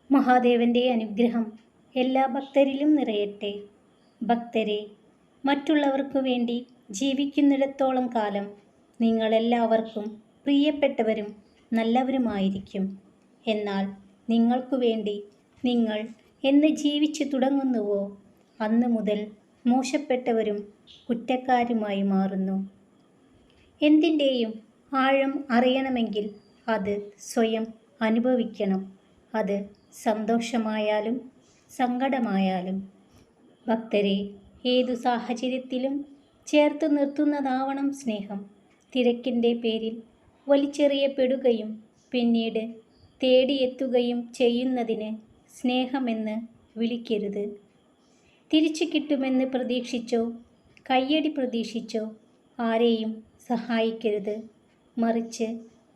മഹാദേവന്റെ അനുഗ്രഹം എല്ലാ ഭക്തരിലും നിറയട്ടെ. ഭക്തരെ, മറ്റുള്ളവർക്കു വേണ്ടി ജീവിക്കുന്നിടത്തോളം കാലം നിങ്ങളെല്ലാവർക്കും പ്രിയപ്പെട്ടവരും നല്ലവരുമായിരിക്കും. എന്നാൽ നിങ്ങൾക്കു വേണ്ടി നിങ്ങൾ എന്ന് ജീവിച്ചു തുടങ്ങുന്നുവോ അന്നു മുതൽ മോശപ്പെട്ടവരും കുറ്റക്കാരുമായി മാറുന്നു. എന്തിൻ്റെയും ആഴം അറിയണമെങ്കിൽ അത് സ്വയം അനുഭവിക്കണം. അത് സന്തോഷമായാലും സങ്കടമായാലും. ഭക്തരെ, ഏതു സാഹചര്യത്തിലും ചേർത്തു നിർത്തുന്നതാവണം സ്നേഹം. തിരക്കിൻ്റെ പേരിൽ വലിച്ചെറിയപ്പെടുകയും പിന്നീട് തേടിയെത്തുകയും ചെയ്യുന്നതിന് സ്നേഹമെന്ന് വിളിക്കരുത്. തിരിച്ചു കിട്ടുമെന്ന് പ്രതീക്ഷിച്ചോ കയ്യടി പ്രതീക്ഷിച്ചോ ആരെയും സഹായിക്കരുത്. മറിച്ച്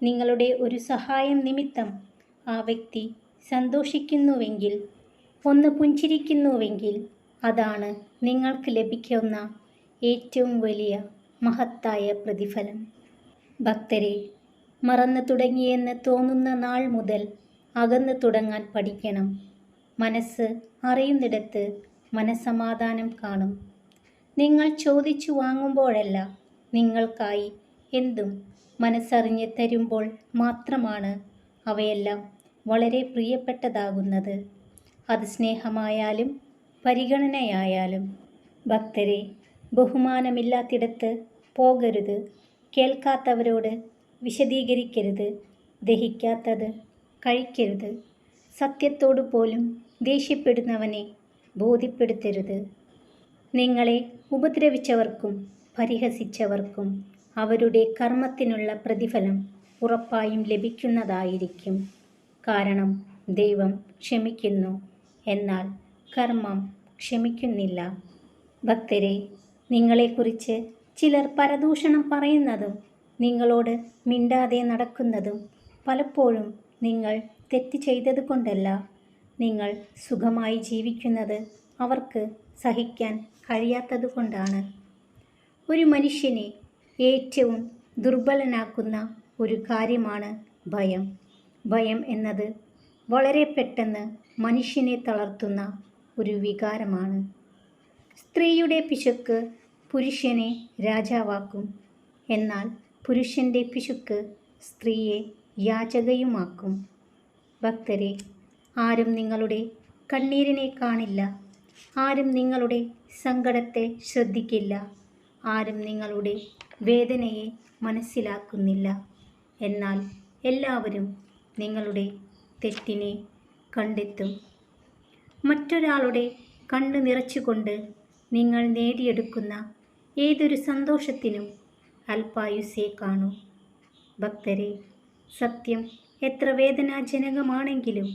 നിങ്ങളുടെ ഒരു സഹായം നിമിത്തം ആ വ്യക്തി സന്തോഷിക്കുന്നുവെങ്കിൽ, ഒന്ന് പുഞ്ചിരിക്കുന്നുവെങ്കിൽ അതാണ് നിങ്ങൾക്ക് ലഭിക്കുന്ന ഏറ്റവും വലിയ മഹത്തായ പ്രതിഫലം. ഭക്തരെ, മറന്നു തുടങ്ങിയെന്ന് തോന്നുന്ന നാൾ മുതൽ അകന്നു തുടങ്ങാൻ പഠിക്കണം. മനസ്സ് അറിയുന്നിടത്ത് മനസ്സമാധാനം കാണും. നിങ്ങൾ ചോദിച്ചു വാങ്ങുമ്പോഴല്ല, നിങ്ങൾക്കായി എന്തും മനസ്സറിഞ്ഞ് തരുമ്പോൾ മാത്രമാണ് അവയെല്ലാം വളരെ പ്രിയപ്പെട്ടതാകുന്നത്. അത് സ്നേഹമായാലും പരിഗണനയായാലും. ഭക്തരെ, ബഹുമാനമില്ലാത്തിടത്ത് പോകരുത്. കേൾക്കാത്തവരോട് വിശദീകരിക്കരുത്. ദഹിക്കാത്തത് കഴിക്കരുത്. സത്യത്തോടു പോലും ദേഷ്യപ്പെടുന്നവനെ ബോധ്യപ്പെടുത്തരുത്. നിങ്ങളെ ഉപദ്രവിച്ചവർക്കും പരിഹസിച്ചവർക്കും അവരുടെ കർമ്മത്തിനുള്ള പ്രതിഫലം ഉറപ്പായും ലഭിക്കുന്നതായിരിക്കും. കാരണം ദൈവം ക്ഷമിക്കുന്നു, എന്നാൽ കർമ്മം ക്ഷമിക്കുന്നില്ല. ഭക്തരെ, നിങ്ങളെക്കുറിച്ച് ചിലർ പരദൂഷണം പറയുന്നതും നിങ്ങളോട് മിണ്ടാതെ നടക്കുന്നതും പലപ്പോഴും നിങ്ങൾ തെറ്റ് ചെയ്തതുകൊണ്ടല്ല, നിങ്ങൾ സുഖമായി ജീവിക്കുന്നത് അവർക്ക് സഹിക്കാൻ കഴിയാത്തതുകൊണ്ടാണ്. ഒരു മനുഷ്യനെ ഏറ്റവും ദുർബലനാക്കുന്ന ഒരു കാര്യമാണ് ഭയം. ഭയം എന്നത് വളരെ പെട്ടെന്ന് മനുഷ്യനെ തളർത്തുന്ന ഒരു വികാരമാണ്. സ്ത്രീയുടെ പിശുക്ക് പുരുഷനെ രാജാവാക്കും. എന്നാൽ പുരുഷൻ്റെ പിശുക്ക് സ്ത്രീയെ യാചകയുമാക്കും. ഭക്തരെ, ആരും നിങ്ങളുടെ കണ്ണീരിനെ കാണില്ല. ആരും നിങ്ങളുടെ സങ്കടത്തെ ശ്രദ്ധിക്കില്ല. ആരും നിങ്ങളുടെ വേദനയെ മനസ്സിലാക്കുന്നില്ല. എന്നാൽ എല്ലാവരും നിങ്ങളുടെ തെറ്റിനെ കണ്ടെത്തും. മറ്റൊരാളുടെ കണ്ണ് നിറച്ചുകൊണ്ട് നിങ്ങൾ നേടിയെടുക്കുന്ന ഏതൊരു സന്തോഷത്തിനും അല്പായുസ്സേ കാണൂ. ഭക്തരെ, സത്യം എത്ര വേദനാജനകമാണെങ്കിലും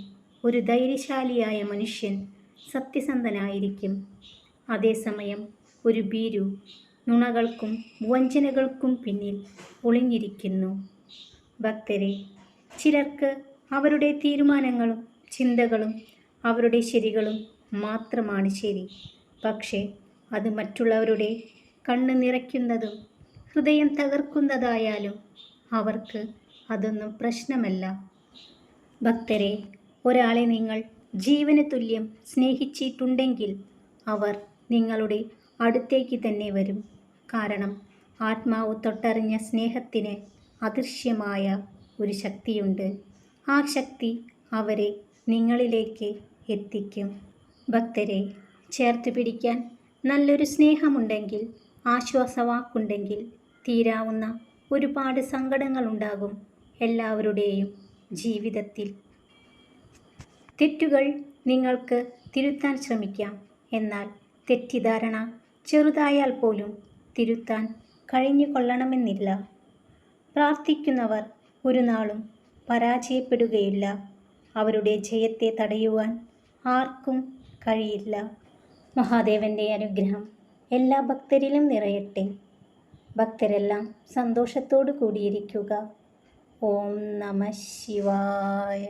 ഒരു ധൈര്യശാലിയായ മനുഷ്യൻ സത്യസന്ധനായിരിക്കും. അതേസമയം ഒരു ഭീരു നുണകൾക്കും വഞ്ചനകൾക്കും പിന്നിൽ ഒളിഞ്ഞിരിക്കുന്നു. ഭക്തരെ, ചിലർക്ക് അവരുടെ തീരുമാനങ്ങളും ചിന്തകളും അവരുടെ ശരികളും മാത്രമാണ് ശരി. പക്ഷേ അത് മറ്റുള്ളവരുടെ കണ്ണ് നിറയ്ക്കുന്നതും ഹൃദയം തകർക്കുന്നതായാലും അവർക്ക് അതൊന്നും പ്രശ്നമല്ല. ഭക്തരെ, ഒരാളെ നിങ്ങൾ ജീവന് തുല്യം സ്നേഹിച്ചിട്ടുണ്ടെങ്കിൽ അവർ നിങ്ങളുടെ അടുത്തേക്ക് തന്നെ വരും. കാരണം ആത്മാവ് തൊട്ടറിഞ്ഞ സ്നേഹത്തിന് അദൃശ്യമായ ഒരു ശക്തിയുണ്ട്. ആ ശക്തി അവരെ നിങ്ങളിലേക്ക് എത്തിക്കും. ഭക്തരെ, ചേർത്ത് പിടിക്കാൻ നല്ലൊരു സ്നേഹമുണ്ടെങ്കിൽ, ആശ്വാസവാക്കുണ്ടെങ്കിൽ തീരാവുന്ന ഒരുപാട് സങ്കടങ്ങളുണ്ടാകും എല്ലാവരുടെയും ജീവിതത്തിൽ. തെറ്റുകൾ നിങ്ങൾക്ക് തിരുത്താൻ ശ്രമിക്കാം. എന്നാൽ തെറ്റിദ്ധാരണ ചെറുതായാൽ പോലും തിരുത്താൻ കഴിഞ്ഞുകൊള്ളണമെന്നില്ല. പ്രാർത്ഥിക്കുന്നവർ ഒരു നാളും പരാജയപ്പെടുകയില്ല. അവരുടെ ജയത്തെ തടയുവാൻ ആർക്കും കഴിയില്ല. മഹാദേവന്റെ അനുഗ്രഹം എല്ലാ ഭക്തരിലും നിറയട്ടെ. ഭക്തരെല്ലാം സന്തോഷത്തോടു കൂടിയിരിക്കുക. ഓം നമഃ ശിവായ.